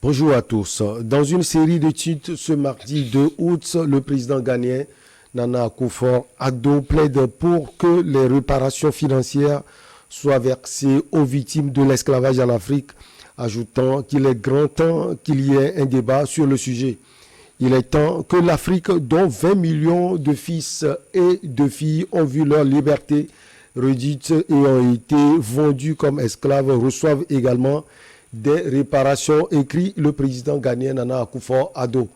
Bonjour à tous. Dans une série de titres ce mardi 2 août, le président ghanéen Nana Akufo-Addo plaide pour que les réparations financières soient versées aux victimes de l'esclavage en Afrique, ajoutant qu'il est grand temps qu'il y ait un débat sur le sujet. Il est temps que l'Afrique, dont 20 millions de fils et de filles ont vu leur liberté réduite et ont été vendus comme esclaves, reçoive également des réparations, écrit le président ghanéen Nana Akufo-Addo.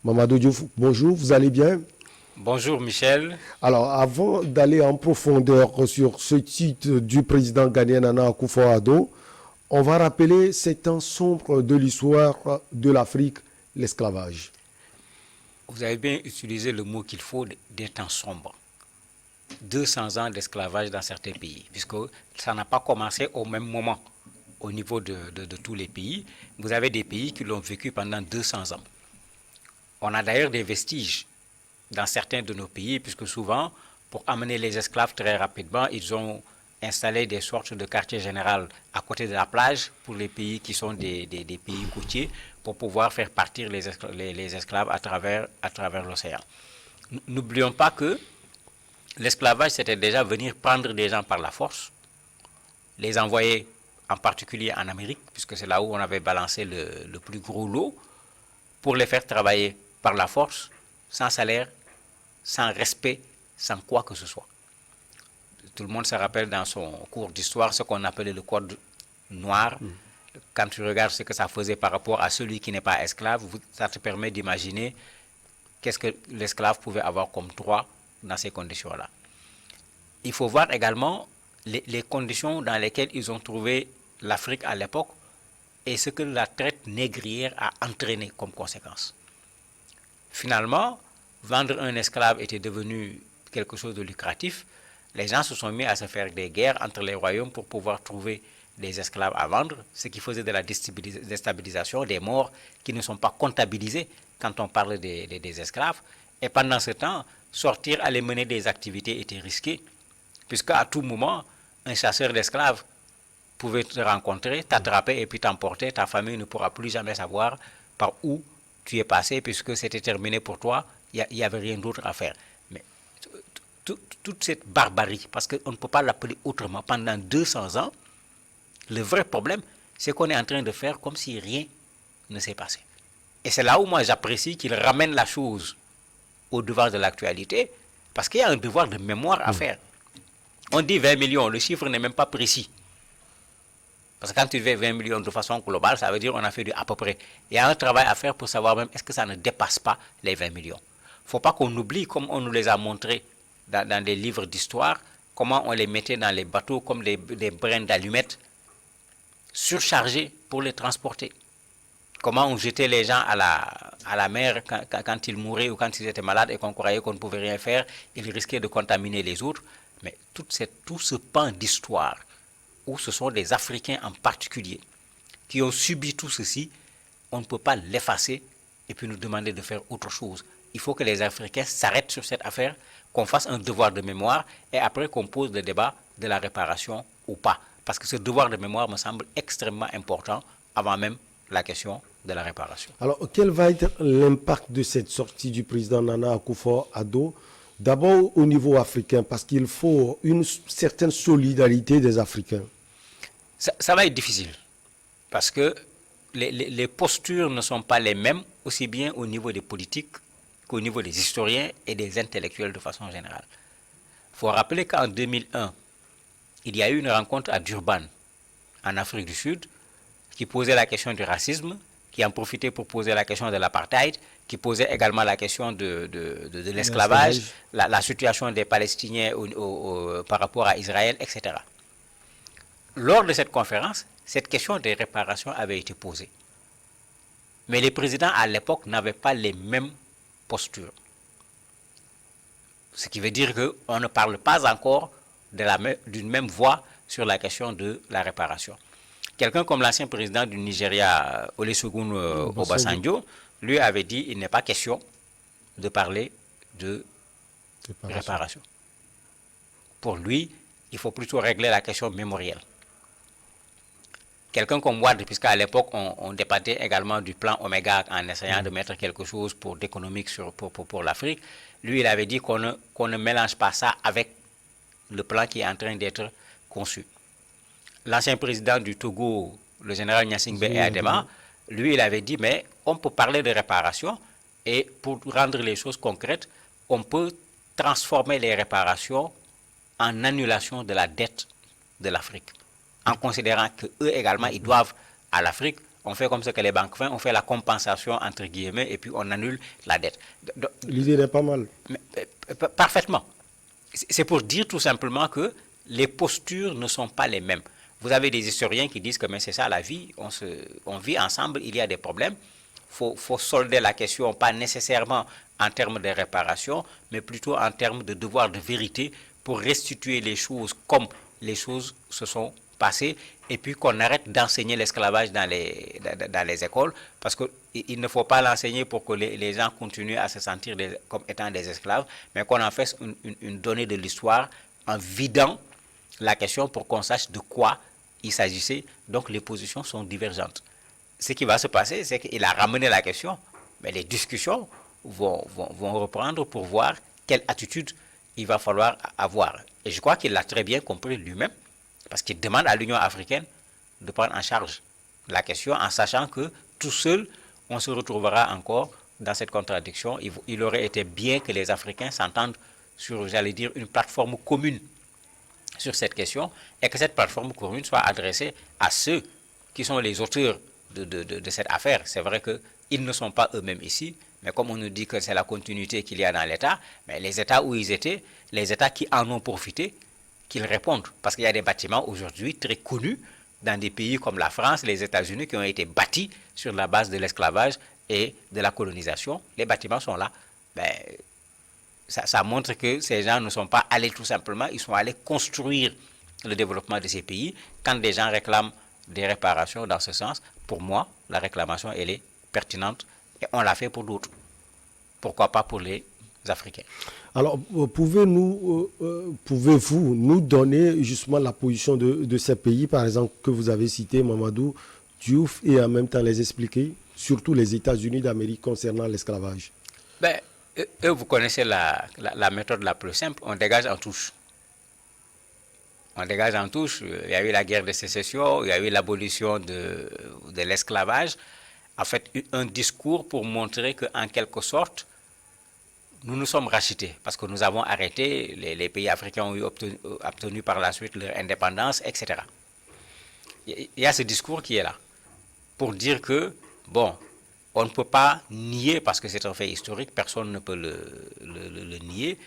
Mamadou Diouf, bonjour, vous allez bien? Bonjour Michel. Alors, avant d'aller en profondeur sur ce titre du président ghanéen Nana Akufo-Addo, on va rappeler ces temps sombres de l'histoire de l'Afrique, l'esclavage. Vous avez bien utilisé le mot qu'il faut des temps sombres. 200 ans d'esclavage dans certains pays, puisque ça n'a pas commencé au même moment au niveau de tous les pays. Vous avez des pays qui l'ont vécu pendant 200 ans. On a d'ailleurs des vestiges dans certains de nos pays, puisque souvent, pour amener les esclaves très rapidement, ils ont installé des sortes de quartiers généraux à côté de la plage pour les pays qui sont des pays côtiers, pour pouvoir faire partir les esclaves à travers l'océan. N'oublions pas que l'esclavage, c'était déjà venir prendre des gens par la force, les envoyer en particulier en Amérique, puisque c'est là où on avait balancé le plus gros lot, pour les faire travailler par la force, sans salaire, sans respect, sans quoi que ce soit. Tout le monde se rappelle dans son cours d'histoire ce qu'on appelait le code noir. Quand tu regardes ce que ça faisait par rapport à celui qui n'est pas esclave, ça te permet d'imaginer qu'est-ce que l'esclave pouvait avoir comme droit dans ces conditions-là. Il faut voir également les conditions dans lesquelles ils ont trouvé l'Afrique à l'époque et ce que la traite négrière a entraîné comme conséquence. Finalement, vendre un esclave était devenu quelque chose de lucratif. Les gens se sont mis à se faire des guerres entre les royaumes pour pouvoir trouver des esclaves à vendre, ce qui faisait de la déstabilisation, des morts qui ne sont pas comptabilisés quand on parle des esclaves. Et pendant ce temps, sortir, aller mener des activités était risqué, puisqu'à tout moment, un chasseur d'esclaves pouvait te rencontrer, t'attraper et puis t'emporter. Ta famille ne pourra plus jamais savoir par où tu es passé, puisque c'était terminé pour toi, il n'y avait rien d'autre à faire. Mais toute cette barbarie, parce qu'on ne peut pas l'appeler autrement, pendant 200 ans, le vrai problème, c'est qu'on est en train de faire comme si rien ne s'est passé. Et c'est là où moi j'apprécie qu'il ramène la chose au devant de l'actualité, parce qu'il y a un devoir de mémoire à faire. On dit 20 millions, le chiffre n'est même pas précis. Parce que quand tu fais 20 millions de façon globale, ça veut dire qu'on a fait à peu près. Il y a un travail à faire pour savoir même est-ce que ça ne dépasse pas les 20 millions. Il ne faut pas qu'on oublie, comme on nous les a montrés dans des livres d'histoire, comment on les mettait dans les bateaux comme des brins d'allumettes surchargés pour les transporter. Comment on jetait les gens à la mer quand ils mouraient ou quand ils étaient malades et qu'on croyait qu'on ne pouvait rien faire, ils risquaient de contaminer les autres. Mais tout ce pan d'histoire, où ce sont des Africains en particulier qui ont subi tout ceci, on ne peut pas l'effacer et puis nous demander de faire autre chose. Il faut que les Africains s'arrêtent sur cette affaire, qu'on fasse un devoir de mémoire et après qu'on pose le débat de la réparation ou pas. Parce que ce devoir de mémoire me semble extrêmement important avant même la question de la réparation. Alors, quel va être l'impact de cette sortie du président Nana Akufo-Addo? D'abord au niveau africain, parce qu'il faut une certaine solidarité des Africains. Ça va être difficile, parce que les postures ne sont pas les mêmes, aussi bien au niveau des politiques qu'au niveau des historiens et des intellectuels de façon générale. Il faut rappeler qu'en 2001, il y a eu une rencontre à Durban, en Afrique du Sud, qui posait la question du racisme, qui en profitait pour poser la question de l'apartheid, qui posait également la question de l'esclavage, la situation des Palestiniens par rapport à Israël, etc. Lors de cette conférence, cette question des réparations avait été posée. Mais les présidents à l'époque n'avaient pas les mêmes postures. Ce qui veut dire qu'on ne parle pas encore d'une même voix sur la question de la réparation. Quelqu'un comme l'ancien président du Nigeria, Olusegun Obasanjo, lui avait dit qu'il n'est pas question de parler de réparation. Pour lui, il faut plutôt régler la question mémorielle. quelqu'un comme Wade, puisqu'à l'époque, on débattait également du plan Oméga en essayant de mettre quelque chose d'économique pour l'Afrique, lui, il avait dit qu'on ne mélange pas ça avec le plan qui est en train d'être conçu. L'ancien président du Togo, le général Gnassingbé Eyadema, lui, il avait dit, mais on peut parler de réparation et pour rendre les choses concrètes, on peut transformer les réparations en annulation de la dette de l'Afrique, en considérant qu'eux également, ils doivent à l'Afrique. On fait comme ce que les banques font, on fait la compensation entre guillemets et puis on annule la dette. L'idée n'est pas mal. Parfaitement. C'est pour dire tout simplement que les postures ne sont pas les mêmes. Vous avez des historiens qui disent que c'est ça la vie, on vit ensemble, il y a des problèmes. Faut solder la question, pas nécessairement en termes de réparation, mais plutôt en termes de devoir de vérité pour restituer les choses comme les choses se sont passées et puis qu'on arrête d'enseigner l'esclavage dans les écoles parce qu'il ne faut pas l'enseigner pour que les gens continuent à se sentir comme étant des esclaves, mais qu'on en fasse une donnée de l'histoire en vidant la question pour qu'on sache de quoi il s'agissait. Donc les positions sont divergentes. Ce qui va se passer, c'est qu'il a ramené la question, mais les discussions vont reprendre pour voir quelle attitude il va falloir avoir. Et je crois qu'il l'a très bien compris lui-même, parce qu'il demande à l'Union africaine de prendre en charge la question en sachant que tout seul, on se retrouvera encore dans cette contradiction. Il aurait été bien que les Africains s'entendent sur, j'allais dire, une plateforme commune sur cette question et que cette plateforme commune soit adressée à ceux qui sont les auteurs de cette affaire. C'est vrai qu'ils ne sont pas eux-mêmes ici, mais comme on nous dit que c'est la continuité qu'il y a dans l'État, mais les États où ils étaient, les États qui en ont profité, qu'ils répondent. Parce qu'il y a des bâtiments aujourd'hui très connus dans des pays comme la France, les États-Unis, qui ont été bâtis sur la base de l'esclavage et de la colonisation. Les bâtiments sont là. Ça montre que ces gens ne sont pas allés tout simplement, ils sont allés construire le développement de ces pays. Quand des gens réclament des réparations dans ce sens, pour moi, la réclamation, elle est pertinente et on l'a fait pour d'autres. Pourquoi pas pour les Africains? Alors, pouvez-vous nous donner justement la position de ces pays, par exemple, que vous avez cité, Mamadou Diouf, et en même temps les expliquer, surtout les États-Unis d'Amérique concernant l'esclavage? Vous connaissez la méthode la plus simple, on dégage en touche. On dégage en touche, il y a eu la guerre de sécession, il y a eu l'abolition de l'esclavage. En fait, un discours pour montrer qu'en quelque sorte, nous nous sommes rachetés parce que nous avons arrêté, les pays africains ont obtenu par la suite leur indépendance, etc. Il y a ce discours qui est là pour dire que, bon, on ne peut pas nier, parce que c'est un fait historique, personne ne peut le nier,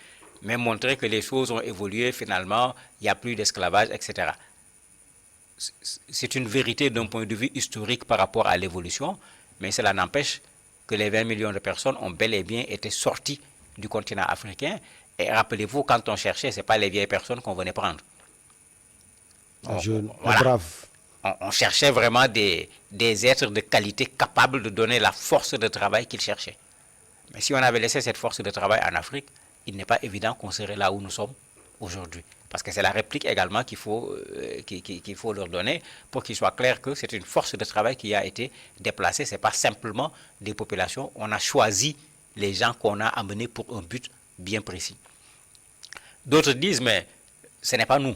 mais montrer que les choses ont évolué, finalement, il n'y a plus d'esclavage, etc. C'est une vérité d'un point de vue historique par rapport à l'évolution, mais cela n'empêche que les 20 millions de personnes ont bel et bien été sorties du continent africain. Et rappelez-vous, quand on cherchait, ce n'est pas les vieilles personnes qu'on venait prendre. Brave. On cherchait vraiment des êtres de qualité capables de donner la force de travail qu'ils cherchaient. Mais si on avait laissé cette force de travail en Afrique, il n'est pas évident qu'on serait là où nous sommes aujourd'hui. Parce que c'est la réplique également qu'il faut leur donner pour qu'il soit clair que c'est une force de travail qui a été déplacée. Ce n'est pas simplement des populations. On a choisi les gens qu'on a amenés pour un but bien précis. D'autres disent, mais ce n'est pas nous.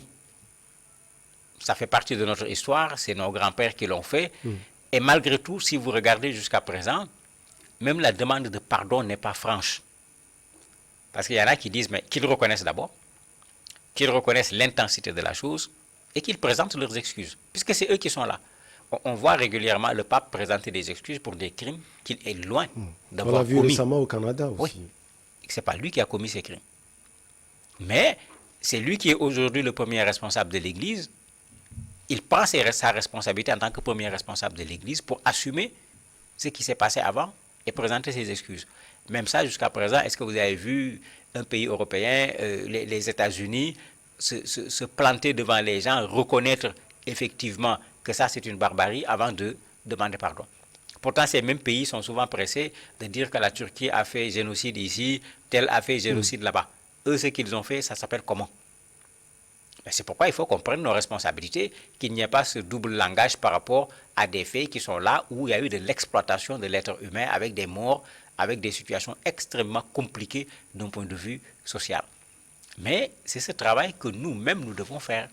Ça fait partie de notre histoire, c'est nos grands-pères qui l'ont fait. Et malgré tout, si vous regardez jusqu'à présent, même la demande de pardon n'est pas franche. Parce qu'il y en a qui disent, mais qu'ils reconnaissent d'abord, qu'ils reconnaissent l'intensité de la chose et qu'ils présentent leurs excuses, puisque c'est eux qui sont là. On voit régulièrement le pape présenter des excuses pour des crimes qu'il est loin d'avoir commis. On l'a vu récemment au Canada aussi. Oui, ce n'est pas lui qui a commis ces crimes. Mais c'est lui qui est aujourd'hui le premier responsable de l'Église. Il prend sa responsabilité en tant que premier responsable de l'Église pour assumer ce qui s'est passé avant et présenter ses excuses. Même ça, jusqu'à présent, est-ce que vous avez vu un pays européen, les États-Unis, se planter devant les gens, reconnaître effectivement que ça c'est une barbarie avant de demander pardon? Pourtant, ces mêmes pays sont souvent pressés de dire que la Turquie a fait génocide ici, tel a fait génocide là-bas. Eux, ce qu'ils ont fait, ça s'appelle comment? Mais c'est pourquoi il faut qu'on prenne nos responsabilités, qu'il n'y ait pas ce double langage par rapport à des faits qui sont là où il y a eu de l'exploitation de l'être humain avec des morts, avec des situations extrêmement compliquées d'un point de vue social. Mais c'est ce travail que nous-mêmes, nous devons faire.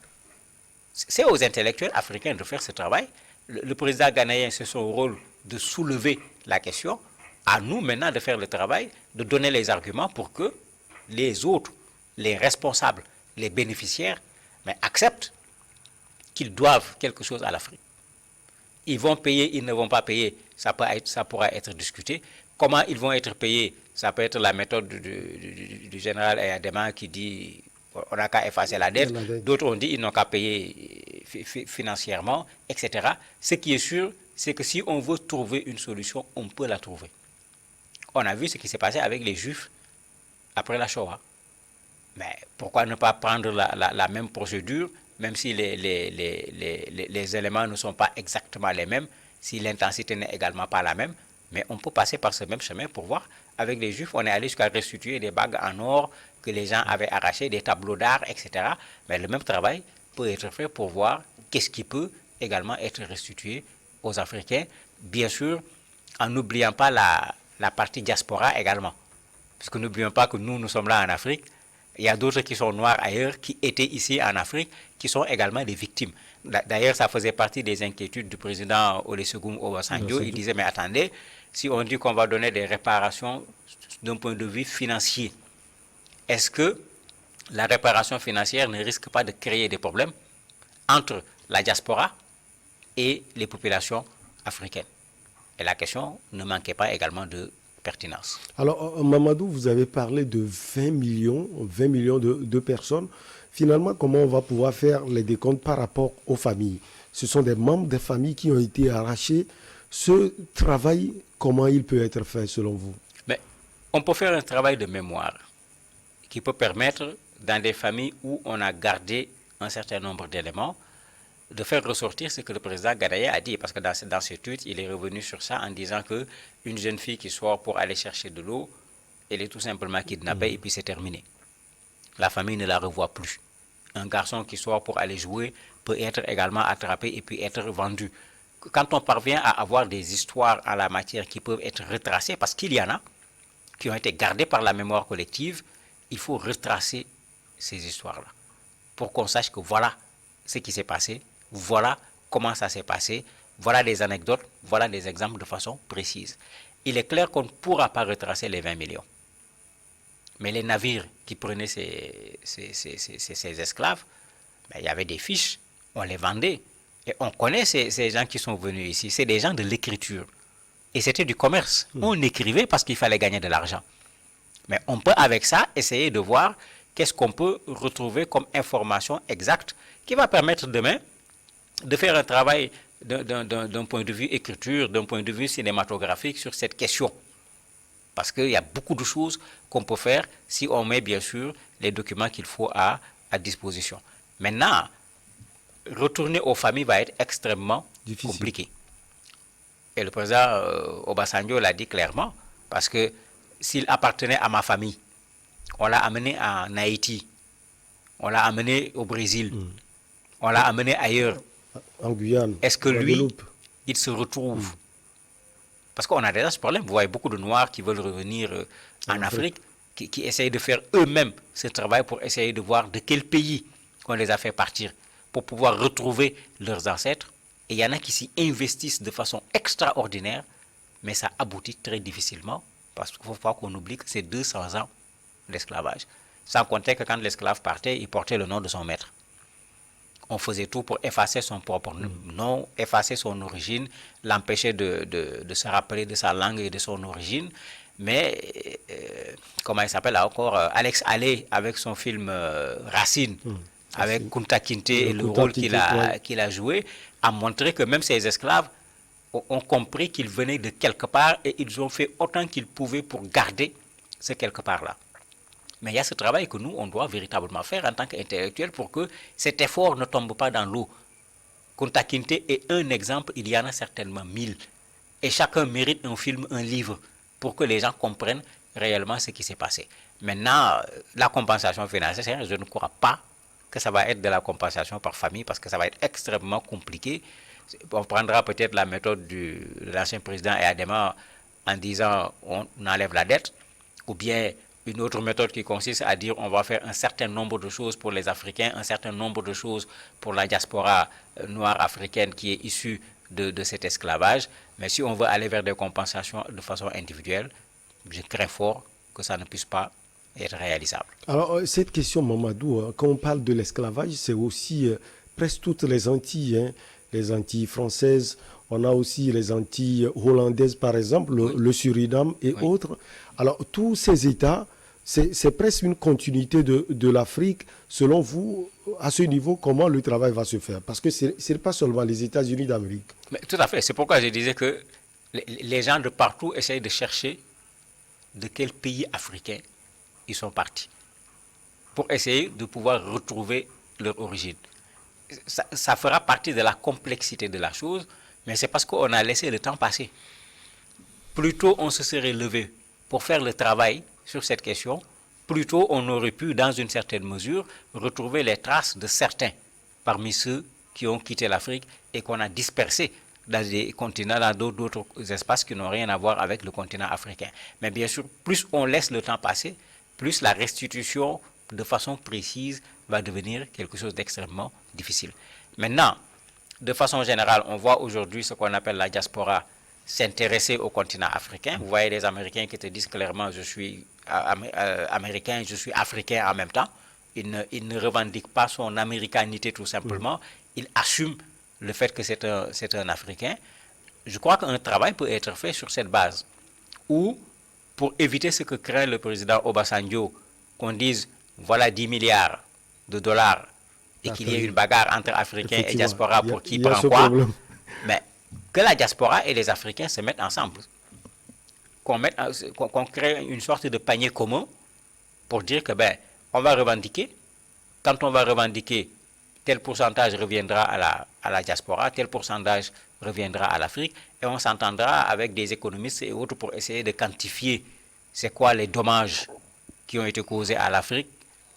C'est aux intellectuels africains de faire ce travail. Le président ghanéen, c'est son rôle de soulever la question. À nous maintenant de faire le travail, de donner les arguments pour que les autres, les responsables, les bénéficiaires, mais acceptent qu'ils doivent quelque chose à l'Afrique. Ils vont payer, ils ne vont pas payer, ça pourra être discuté. Comment ils vont être payés, ça peut être la méthode du général Ayadema qui dit on n'a qu'à effacer la dette. D'autres ont dit ils n'ont qu'à payer financièrement, etc. Ce qui est sûr, c'est que si on veut trouver une solution, on peut la trouver. On a vu ce qui s'est passé avec les Juifs après la Shoah. Mais pourquoi ne pas prendre la même procédure, même si les éléments ne sont pas exactement les mêmes, si l'intensité n'est également pas la même, mais on peut passer par ce même chemin pour voir. Avec les Juifs, on est allé jusqu'à restituer des bagues en or que les gens avaient arrachées, des tableaux d'art, etc. Mais le même travail peut être fait pour voir qu'est-ce qui peut également être restitué aux Africains, bien sûr, en n'oubliant pas la partie diaspora également. Parce que n'oublions pas que nous sommes là en Afrique. Il y a d'autres qui sont noirs ailleurs, qui étaient ici en Afrique, qui sont également des victimes. D'ailleurs, ça faisait partie des inquiétudes du président Olusegun Obasanjo. Il disait, mais attendez, si on dit qu'on va donner des réparations d'un point de vue financier, est-ce que la réparation financière ne risque pas de créer des problèmes entre la diaspora et les populations africaines? Et la question ne manquait pas également de pertinence. Alors, Mamadou, vous avez parlé de 20 millions de personnes. Finalement, comment on va pouvoir faire les décomptes par rapport aux familles? Ce sont des membres des familles qui ont été arrachés. Ce travail, comment il peut être fait selon vous? Mais on peut faire un travail de mémoire qui peut permettre, dans des familles où on a gardé un certain nombre d'éléments, de faire ressortir ce que le président Gadaye a dit, parce que dans ce tweet, il est revenu sur ça en disant qu'une jeune fille qui sort pour aller chercher de l'eau, elle est tout simplement kidnappée et puis c'est terminé. La famille ne la revoit plus. Un garçon qui sort pour aller jouer peut être également attrapé et puis être vendu. Quand on parvient à avoir des histoires en la matière qui peuvent être retracées, parce qu'il y en a qui ont été gardées par la mémoire collective, il faut retracer ces histoires-là pour qu'on sache que voilà ce qui s'est passé, voilà comment ça s'est passé, voilà des anecdotes, voilà des exemples de façon précise. Il est clair qu'on ne pourra pas retracer les 20 millions. Mais les navires qui prenaient ces esclaves, ben, il y avait des fiches, on les vendait. Et on connaît ces gens qui sont venus ici, c'est des gens de l'écriture. Et c'était du commerce. On écrivait parce qu'il fallait gagner de l'argent. Mais on peut avec ça essayer de voir qu'est-ce qu'on peut retrouver comme information exacte qui va permettre demain de faire un travail d'un point de vue écriture, d'un point de vue cinématographique sur cette question. Parce qu'il y a beaucoup de choses qu'on peut faire si on met bien sûr les documents qu'il faut à disposition. Maintenant, retourner aux familles va être extrêmement compliqué. Et le président Obasanjo l'a dit clairement, parce que s'il appartenait à ma famille, on l'a amené en Haïti, on l'a amené au Brésil, on l'a amené ailleurs. En Guyane. Est-ce que lui, il se retrouve? Parce qu'on a déjà ce problème. Vous voyez beaucoup de Noirs qui veulent revenir en Afrique, qui essayent de faire eux-mêmes ce travail pour essayer de voir de quel pays on les a fait partir, pour pouvoir retrouver leurs ancêtres. Et il y en a qui s'y investissent de façon extraordinaire, mais ça aboutit très difficilement, parce qu'il ne faut pas qu'on oublie que c'est 200 ans d'esclavage. Sans compter que quand l'esclave partait, il portait le nom de son maître. On faisait tout pour effacer son propre nom, effacer son origine, l'empêcher de se rappeler de sa langue et de son origine. Mais, comment il s'appelle encore, Alex Haley, avec son film Racine, avec Kunta Kinte et le rôle qu'il a joué, a montré que même ces esclaves ont compris qu'ils venaient de quelque part et ils ont fait autant qu'ils pouvaient pour garder ce quelque part-là. Mais il y a ce travail que nous, on doit véritablement faire en tant qu'intellectuels pour que cet effort ne tombe pas dans l'eau. Kunta Kinte est un exemple, il y en a certainement 1000. Et chacun mérite un film, un livre, pour que les gens comprennent réellement ce qui s'est passé. Maintenant, la compensation financière, je ne crois pas que ça va être de la compensation par famille parce que ça va être extrêmement compliqué. On prendra peut-être la méthode de l'ancien président Adema en disant on enlève la dette, ou bien une autre méthode qui consiste à dire on va faire un certain nombre de choses pour les Africains, un certain nombre de choses pour la diaspora noire africaine qui est issue de cet esclavage. Mais si on veut aller vers des compensations de façon individuelle, je crains fort que ça ne puisse pas être réalisable. Alors, cette question, Mamadou, quand on parle de l'esclavage, c'est aussi presque toutes les Antilles, hein, les Antilles françaises, on a aussi les Antilles hollandaises, par exemple, oui. le Suriname et oui. autres. Alors, tous ces États, c'est presque une continuité de l'Afrique. Selon vous, à ce niveau, comment le travail va se faire? Parce que ce n'est pas seulement les États-Unis d'Amérique. Mais tout à fait. C'est pourquoi je disais que les gens de partout essayent de chercher de quel pays africain ils sont partis pour essayer de pouvoir retrouver leur origine. Ça fera partie de la complexité de la chose, mais c'est parce qu'on a laissé le temps passer. Plus tôt on se serait levé pour faire le travail sur cette question, plus tôt on aurait pu, dans une certaine mesure, retrouver les traces de certains parmi ceux qui ont quitté l'Afrique et qu'on a dispersés dans des continents, dans d'autres espaces qui n'ont rien à voir avec le continent africain. Mais bien sûr, plus on laisse le temps passer, plus la restitution de façon précise va devenir quelque chose d'extrêmement difficile. Maintenant, de façon générale, on voit aujourd'hui ce qu'on appelle la diaspora s'intéresser au continent africain. Vous voyez des Américains qui te disent clairement je suis américain, je suis africain en même temps. Il ne revendique pas son américanité tout simplement. Il assume le fait que c'est un Africain. Je crois qu'un travail peut être fait sur cette base. Ou, pour éviter ce que craint le président Obasanjo, qu'on dise voilà 10 milliards de dollars et qu'il y ait une bagarre entre Africains et diaspora pour qui prend quoi. Mais que la diaspora et les Africains se mettent ensemble. Qu'on crée une sorte de panier commun pour dire que on va revendiquer. Quand on va revendiquer, tel pourcentage reviendra à la diaspora, tel pourcentage reviendra à l'Afrique, et on s'entendra avec des économistes et autres pour essayer de quantifier c'est quoi les dommages qui ont été causés à l'Afrique,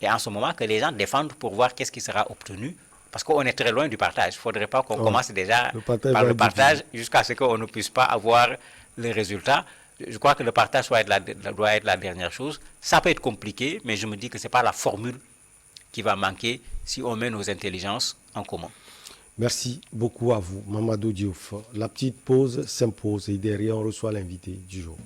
et en ce moment que les gens défendent pour voir qu'est-ce qui sera obtenu, parce qu'on est très loin du partage. Il ne faudrait pas qu'on commence déjà par le partage jusqu'à ce qu'on ne puisse pas avoir les résultats. Je crois que le partage doit être la dernière chose. Ça peut être compliqué, mais je me dis que ce n'est pas la formule qui va manquer si on met nos intelligences en commun. Merci beaucoup à vous, Mamadou Diouf. La petite pause s'impose et derrière on reçoit l'invité du jour.